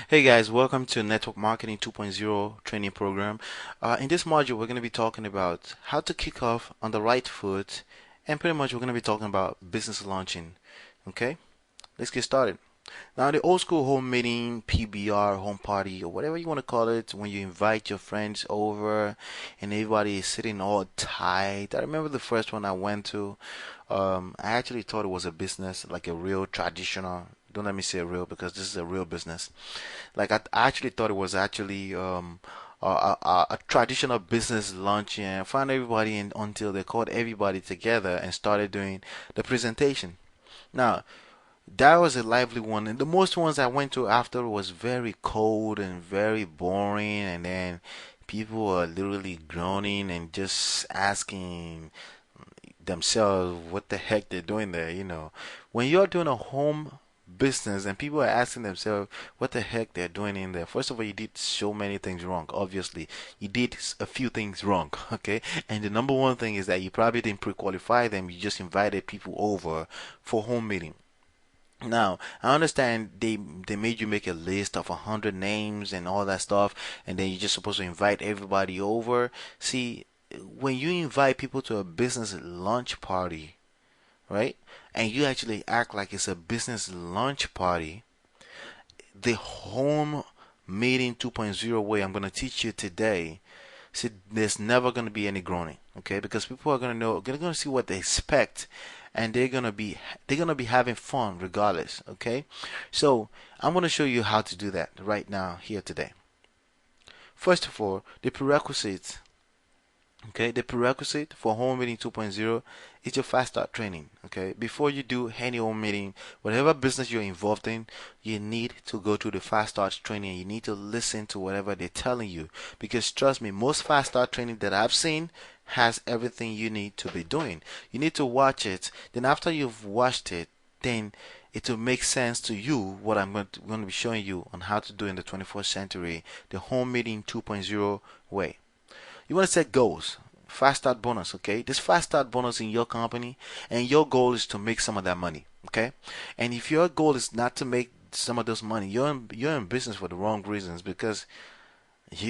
Hey guys, welcome to Network Marketing 2.0 training program. In this module, we're going to be talking about how to kick off on the right foot, and pretty much we're going to be talking about business launching. Okay, let's get started. Now, the old school home meeting, PBR, home party, or whatever you want to call it, when you invite your friends over and everybody is sitting all tight. I remember the first one I went to. I actually thought it was a business, like a real traditional. Don't let me say real because this is a real business. Like I actually thought it was actually a traditional business lunch and found everybody in until they called everybody together and started doing the presentation. Now, that was a lively one, and the most ones I went to after was very cold and very boring, and then people were literally groaning and just asking themselves what the heck they're doing there. When you're doing a home business and people are asking themselves what the heck they're doing in there, first of all, you did so many things wrong. Obviously, you did a few things wrong, okay? And the number one thing is that you probably didn't pre-qualify them. You just invited people over for home meeting. Now, I understand they made you make a list of 100 names and all that stuff, and then you're just supposed to invite everybody over. See, when you invite people to a business lunch party, right? And you actually act like it's a business lunch party, the home meeting 2.0 way I'm going to teach you today. See, there's never going to be any groaning, okay? Because people are going to know, they're going to see what they expect, and they're going to be having fun regardless, okay? So I'm going to show you how to do that right now here today. First of all, the prerequisites. Okay, the prerequisite for home meeting 2.0 is your fast start training. Okay, before you do any home meeting, whatever business you're involved in, you need to go through the fast start training. You need to listen to whatever they're telling you, because trust me, most fast start training that I've seen has everything you need to be doing. You need to watch it. Then after you've watched it, then it will make sense to you what I'm going to be showing you on how to do in the 21st century, the home meeting 2.0 way. You want to set goals. Fast start bonus, okay? This fast start bonus in your company, and your goal is to make some of that money, okay? And if your goal is not to make some of those money, you're in business for the wrong reasons, because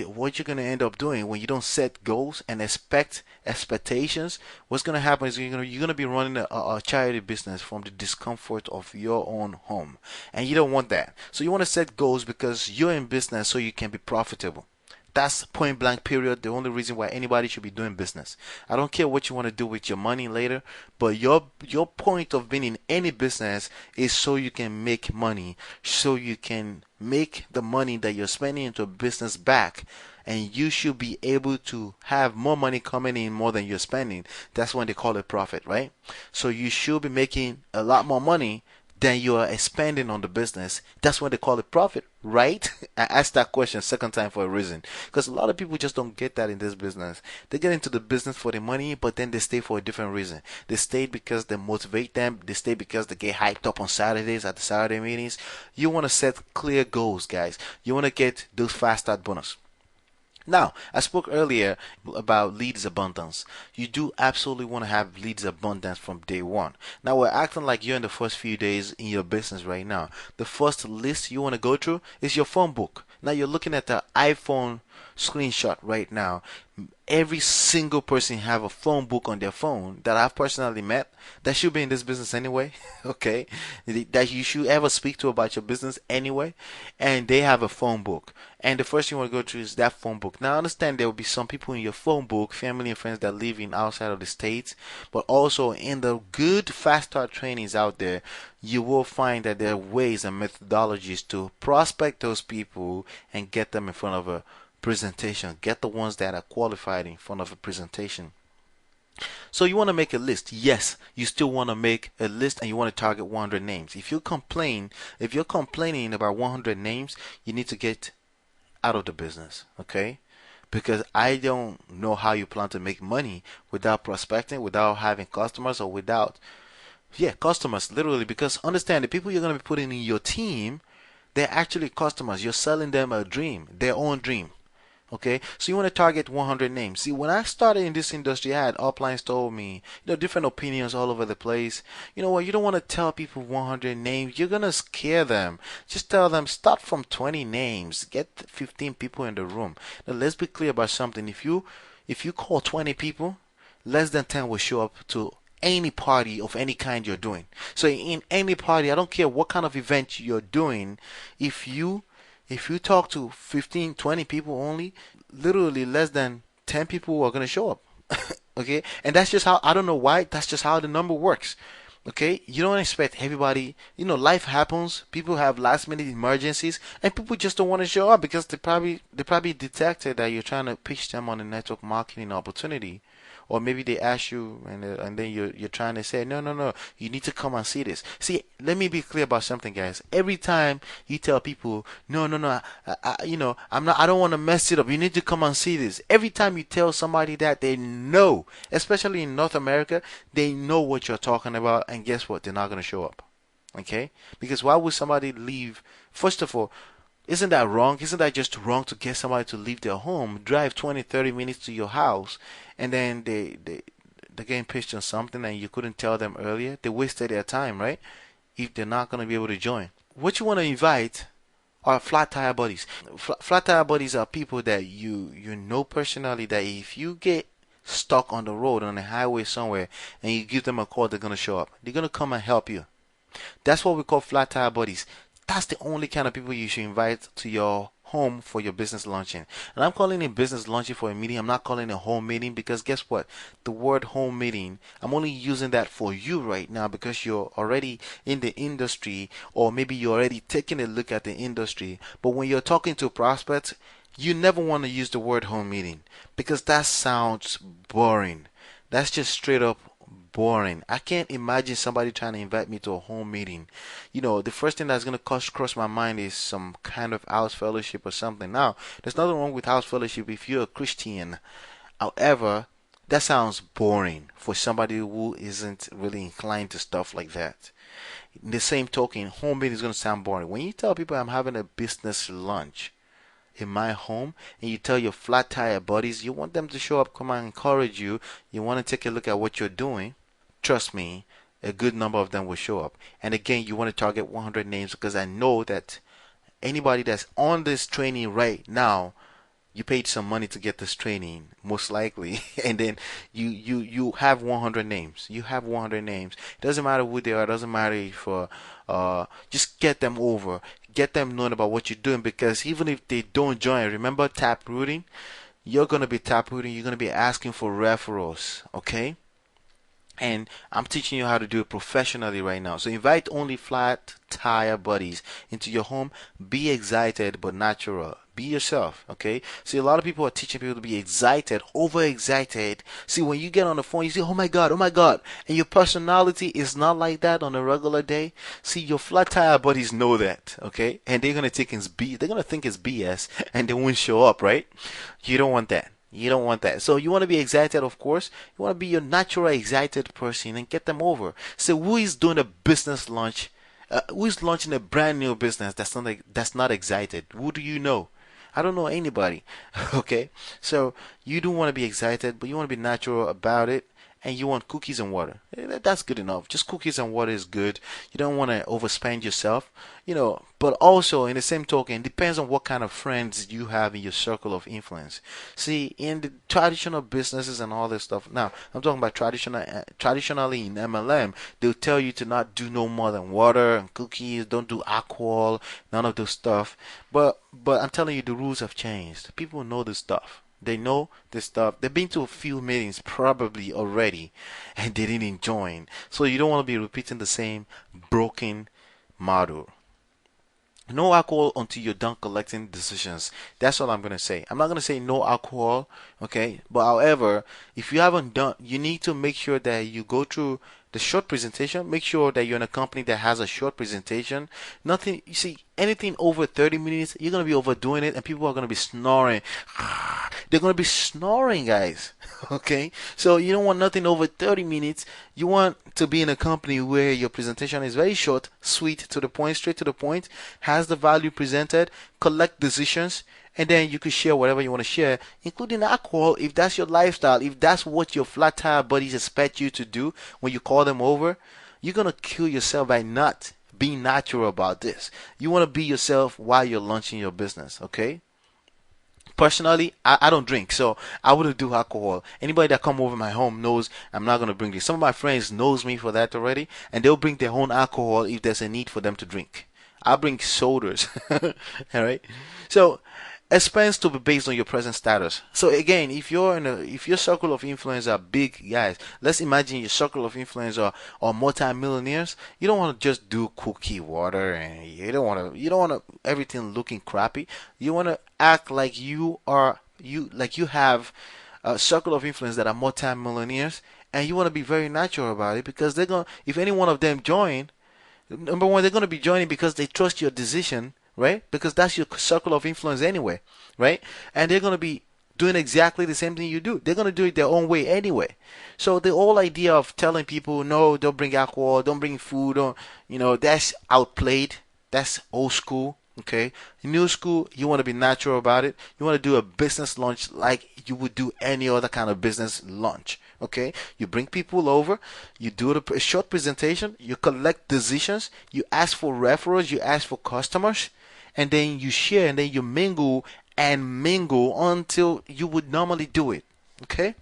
what you're going to end up doing when you don't set goals and expect expectations, what's going to happen is you're going to be running a charity business from the discomfort of your own home, and you don't want that. So you want to set goals because you're in business so you can be profitable. That's point blank period. The only reason why anybody should be doing business. I don't care what you want to do with your money later, but your point of being in any business is so you can make money, so you can make the money that you're spending into a business back, and you should be able to have more money coming in more than you're spending. That's when they call it profit, right? So you should be making a lot more money than you are expanding on the business. That's when they call it profit, right? I asked that question second time for a reason. Because a lot of people just don't get that in this business. They get into the business for the money, but then they stay for a different reason. They stay because they motivate them. They stay because they get hyped up on Saturdays at the Saturday meetings. You want to set clear goals, guys. You want to get those fast start bonus. Now, I spoke earlier about leads abundance. You do absolutely want to have leads abundance from day one. Now, we're acting like you're in the first few days in your business right now. The first list you want to go through is your phone book. Now, you're looking at the iPhone screenshot right now. Every single person have a phone book on their phone that I've personally met that should be in this business anyway, okay? That you should ever speak to about your business anyway, and they have a phone book. And the first thing you want to go through is that phone book. Now, I understand there will be some people in your phone book, family and friends that live in outside of the states, but also in the good fast start trainings out there, you will find that there are ways and methodologies to prospect those people and get them in front of a presentation. Get the ones that are qualified in front of a presentation. So you want to make a list. Yes, you still want to make a list and you want to target 100 names. If you're complaining about 100 names, you need to get out of the business, okay? Because I don't know how you plan to make money without prospecting, without having customers, or without, yeah, customers, literally. Because understand, the people you're going to be putting in your team, they're actually customers. You're selling them a dream, their own dream. Okay, so you want to target 100 names. See, when I started in this industry, I had uplines told me, different opinions all over the place. You know what? You don't want to tell people 100 names. You're gonna scare them. Just tell them start from 20 names. Get 15 people in the room. Now, let's be clear about something. If you call 20 people, less than 10 will show up to any party of any kind you're doing. So in any party, I don't care what kind of event you're doing, if you if you talk to 15, 20 people only, literally less than 10 people are going to show up. Okay? And that's just how, I don't know why, that's just how the number works. Okay? You don't expect everybody, life happens, people have last minute emergencies, and people just don't want to show up because they probably detected that you're trying to pitch them on a network marketing opportunity. Or maybe they ask you, and then you're trying to say, no, no, no, you need to come and see this. See, let me be clear about something, guys. Every time you tell people, no, no, no, I don't want to mess it up. You need to come and see this. Every time you tell somebody that, they know, especially in North America, they know what you're talking about, and guess what? They're not going to show up. Okay? Because why would somebody leave? First of all, isn't that wrong? Isn't that just wrong to get somebody to leave their home, drive 20, 30 minutes to your house, and then they're getting pitched on something and you couldn't tell them earlier? They wasted their time, right? If they're not going to be able to join. What you want to invite are flat tire buddies. Flat tire buddies are people that you know personally that if you get stuck on the road on a highway somewhere and you give them a call, they're going to show up. They're going to come and help you. That's what we call flat tire buddies. That's the only kind of people you should invite to your home for your business launching. And I'm calling it business launching for a meeting. I'm not calling it a home meeting because guess what? The word home meeting, I'm only using that for you right now because you're already in the industry or maybe you're already taking a look at the industry. But when you're talking to prospects, you never want to use the word home meeting because that sounds boring. That's just straight up boring. I can't imagine somebody trying to invite me to a home meeting. The first thing that's going to cross my mind is some kind of house fellowship or something. Now, there's nothing wrong with house fellowship if you're a Christian. However, that sounds boring for somebody who isn't really inclined to stuff like that. In the same token, home meeting is going to sound boring. When you tell people I'm having a business lunch in my home and you tell your flat tire buddies you want them to show up, come and encourage you, you want to take a look at what you're doing, trust me, a good number of them will show up. And again, you want to target 100 names because I know that anybody that's on this training right now, you paid some money to get this training, most likely, and then you have 100 names. You have 100 names. It doesn't matter who they are. It doesn't matter if just get them over, get them knowing about what you're doing. Because even if they don't join, remember tap rooting. You're gonna be tap rooting. You're gonna be asking for referrals. Okay. And I'm teaching you how to do it professionally right now. So invite only flat tire buddies into your home. Be excited but natural. Be yourself, okay? See, a lot of people are teaching people to be excited, overexcited. See, when you get on the phone, you say, oh my God. And your personality is not like that on a regular day. See, your flat tire buddies know that, okay? And they're gonna they're gonna think it's BS and they won't show up, right? You don't want that. You don't want that. So you want to be excited, of course. You want to be your natural excited person and get them over. So who is doing a business launch? Who is launching a brand new business that's not excited? Who do you know? I don't know anybody. Okay? So you do want to be excited, but you want to be natural about it. And you want cookies and water. That's good enough. Just cookies and water is good. You don't want to overspend yourself, But also, in the same token, it depends on what kind of friends you have in your circle of influence. See, in the traditional businesses and all this stuff. Now, I'm talking about traditionally in MLM, they'll tell you to not do no more than water and cookies. Don't do alcohol, none of those stuff. But I'm telling you, the rules have changed. People know this stuff. They know this stuff. They've been to a few meetings probably already and they didn't join. So you don't want to be repeating the same broken model. No alcohol until you're done collecting decisions. That's all I'm going to say. I'm not going to say no alcohol, okay? But however, if you haven't done, you need to make sure that you go through the short presentation. Make sure that you're in a company that has a short presentation. Nothing, you see, anything over 30 minutes, you're going to be overdoing it and people are going to be snoring. They're going to be snoring, guys. Okay? So you don't want nothing over 30 minutes. You want to be in a company where your presentation is very short, sweet, to the point, straight to the point, has the value presented, collect decisions, and then you can share whatever you want to share, including alcohol if that's your lifestyle, if that's what your flat tire buddies expect you to do when you call them over. You're going to kill yourself by not being natural about this. You want to be yourself while you're launching your business, okay? Personally, I don't drink, so I wouldn't do alcohol. Anybody that come over my home knows I'm not gonna bring this. Some of my friends knows me for that already, and they'll bring their own alcohol if there's a need for them to drink. I bring sodas. All right. So expense to be based on your present status. So again, if your circle of influence are big guys, let's imagine your circle of influence are multi-millionaires. You don't want to just do cookie water, and you don't want to everything looking crappy. You want to act like you have a circle of influence that are multi-millionaires, and you want to be very natural about it, because they're going to, if any one of them join, number one, they're going to be joining because they trust your decision, right? Because that's your circle of influence anyway, right? And they're going to be doing exactly the same thing you do. They're going to do it their own way anyway. So the whole idea of telling people, no, don't bring alcohol, don't bring food, don't, that's outplayed. That's old school. Okay, new school, you want to be natural about it. You want to do a business launch like you would do any other kind of business launch. Okay, you bring people over, you do a short presentation, you collect decisions, you ask for referrals, you ask for customers, and then you share, and then you mingle and mingle until you would normally do it. Okay,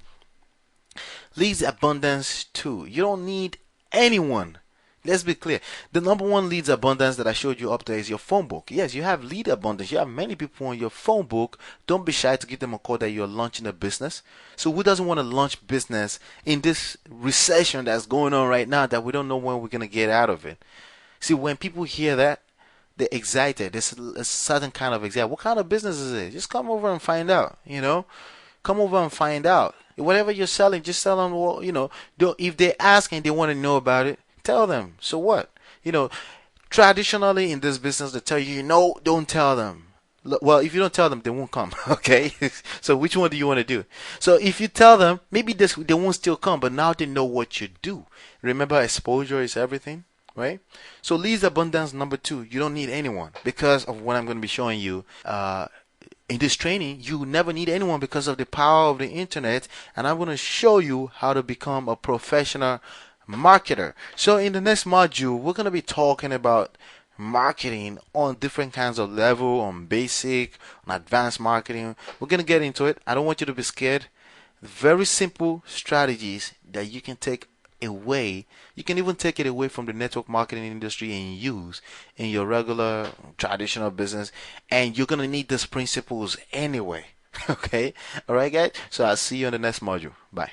leads abundance too. You don't need anyone. Let's be clear. The number one leads abundance that I showed you up there is your phone book. Yes, you have lead abundance. You have many people on your phone book. Don't be shy to give them a call that you're launching a business. So who doesn't want to launch business in this recession that's going on right now that we don't know when we're going to get out of it? See, when people hear that, they're excited. There's a certain kind of excitement. What kind of business is it? Just come over and find out. Come over and find out. Whatever you're selling, just tell them, if they ask and they want to know about it, tell them. So what? Traditionally in this business, they tell you, no, don't tell them. Well, if you don't tell them, they won't come. Okay? So which one do you want to do? So if you tell them, maybe they won't still come, but now they know what you do. Remember, exposure is everything, right? So leads abundance number 2. You don't need anyone because of what I'm going to be showing you. In this training, you never need anyone because of the power of the internet, and I'm going to show you how to become a professional marketer. So in the next module, we're going to be talking about marketing on different kinds of level, on basic, on advanced marketing. We're going to get into it. I don't want you to be scared. Very simple strategies that you can take away. You can even take it away from the network marketing industry and use in your regular traditional business, and you're going to need these principles anyway. Okay? All right, guys? So I'll see you on the next module. Bye.